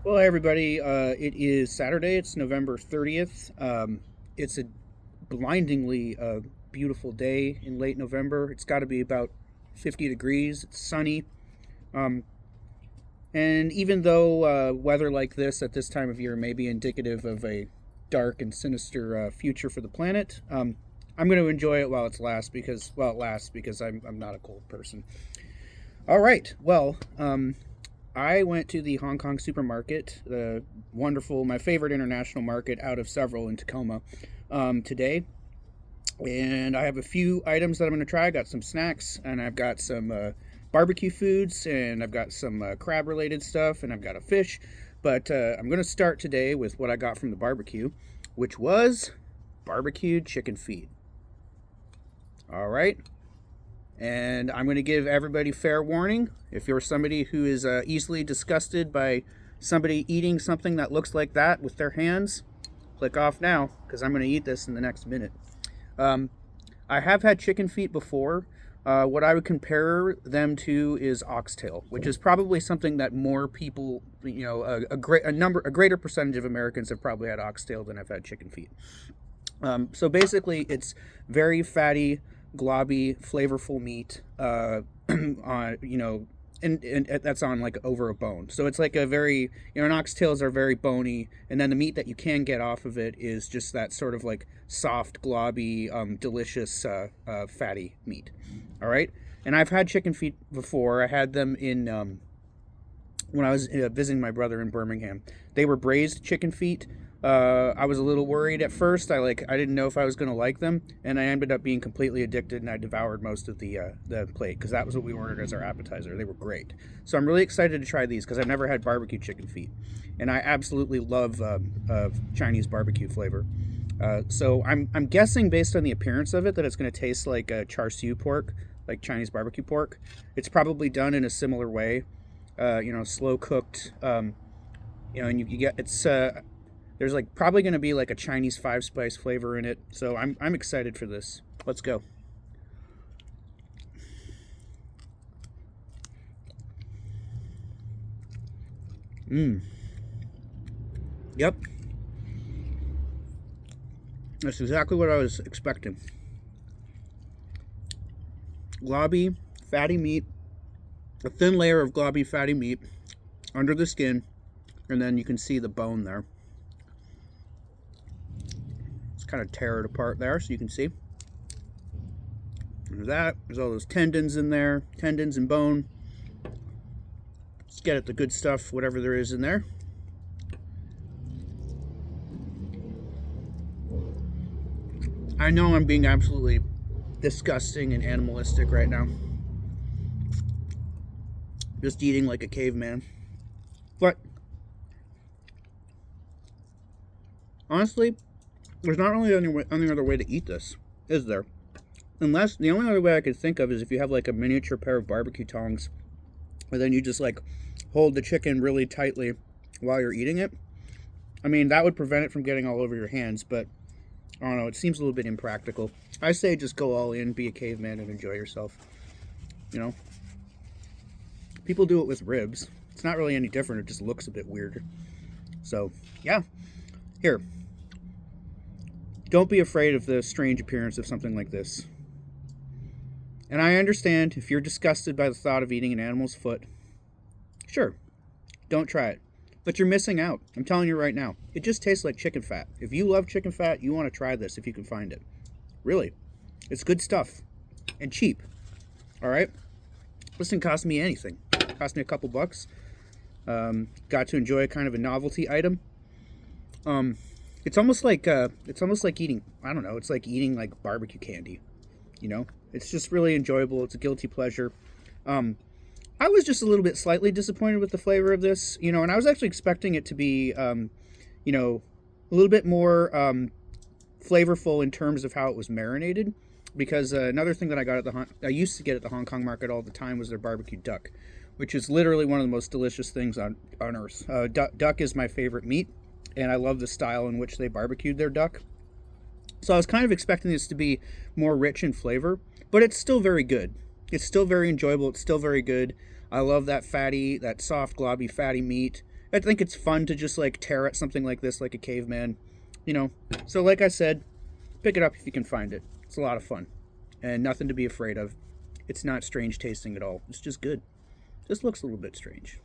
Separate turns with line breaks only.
Well, hey everybody, it is Saturday. It's November 30th. It's a blindingly beautiful day in late November. It's got to be about 50 degrees. It's sunny. Um, and even though weather like this at this time of year may be indicative of a dark and sinister future for the planet, I'm going to enjoy it while it lasts because I'm not a cold person. All right. Well, I went to the Hong Kong supermarket, the wonderful, my favorite international market out of several in Tacoma, today. And I have a few items that I'm going to try. I got some snacks, and I've got some barbecue foods, and I've got some crab related stuff, and I've got a fish. But I'm going to start today with what I got from the barbecue, which was barbecued chicken feet. All right. And I'm going to give everybody fair warning. If you're somebody who is easily disgusted by somebody eating something that looks like that with their hands, click off now, because I'm going to eat this in the next minute. I have had chicken feet before. What I would compare them to is oxtail, which is probably something that more people, a greater percentage of Americans have probably had oxtail than have had chicken feet. So basically, it's very fatty, globby, flavorful meat, and that's on like over a bone. So it's like a very, an oxtails are very bony, and then the meat that you can get off of it is just that sort of like soft, globby, delicious, fatty meat. All right, and I've had chicken feet before. I had them in when I was visiting my brother in Birmingham. They were braised chicken feet. I was a little worried at first. I didn't know if I was going to like them, and I ended up being completely addicted, and I devoured most of the plate because that was what we ordered as our appetizer. They were great. So I'm really excited to try these because I've never had barbecue chicken feet, and I absolutely love Chinese barbecue flavor. So I'm guessing based on the appearance of it that it's going to taste like char siu pork, like Chinese barbecue pork. It's probably done in a similar way, slow cooked. And you get it's. There's like probably going to be like a Chinese 5-spice flavor in it. So I'm excited for this. Let's go. Yep. That's exactly what I was expecting. Globby, fatty meat. A thin layer of globby, fatty meat under the skin. And then you can see the bone there. Kind of tear it apart there so you can see. There's that. There's all those tendons in there, tendons and bone. Let's get at the good stuff, whatever there is in there. I know I'm being absolutely disgusting and animalistic right now. Just eating like a caveman. But honestly, there's not really any other way to eat this, is there? Unless, the only other way I could think of is if you have like a miniature pair of barbecue tongs, and then you just like hold the chicken really tightly while you're eating it. I mean, that would prevent it from getting all over your hands, but I don't know, it seems a little bit impractical. I say just go all in, be a caveman, and enjoy yourself. People do it with ribs. It's not really any different, it just looks a bit weirder. So, yeah. Here. Don't be afraid of the strange appearance of something like this. And I understand if you're disgusted by the thought of eating an animal's foot. Sure, don't try it. But you're missing out. I'm telling you right now. It just tastes like chicken fat. If you love chicken fat, you want to try this if you can find it. Really. It's good stuff. And cheap. All right? This didn't cost me anything. It cost me a couple bucks. Got to enjoy kind of a novelty item. It's almost like eating, I don't know, it's like eating like barbecue candy, It's just really enjoyable. It's a guilty pleasure. I was just a little bit slightly disappointed with the flavor of this, and I was actually expecting it to be, a little bit more flavorful in terms of how it was marinated, because another thing that I used to get at the Hong Kong market all the time was their barbecue duck, which is literally one of the most delicious things on earth. Duck is my favorite meat. And I love the style in which they barbecued their duck. So I was kind of expecting this to be more rich in flavor, but it's still very good. It's still very enjoyable. It's still very good. I love that soft, globby, fatty meat. I think it's fun to just like tear at something like this like a caveman, you know. So like I said, pick it up if you can find it. It's a lot of fun and nothing to be afraid of. It's not strange tasting at all. It's just good. Just looks a little bit strange.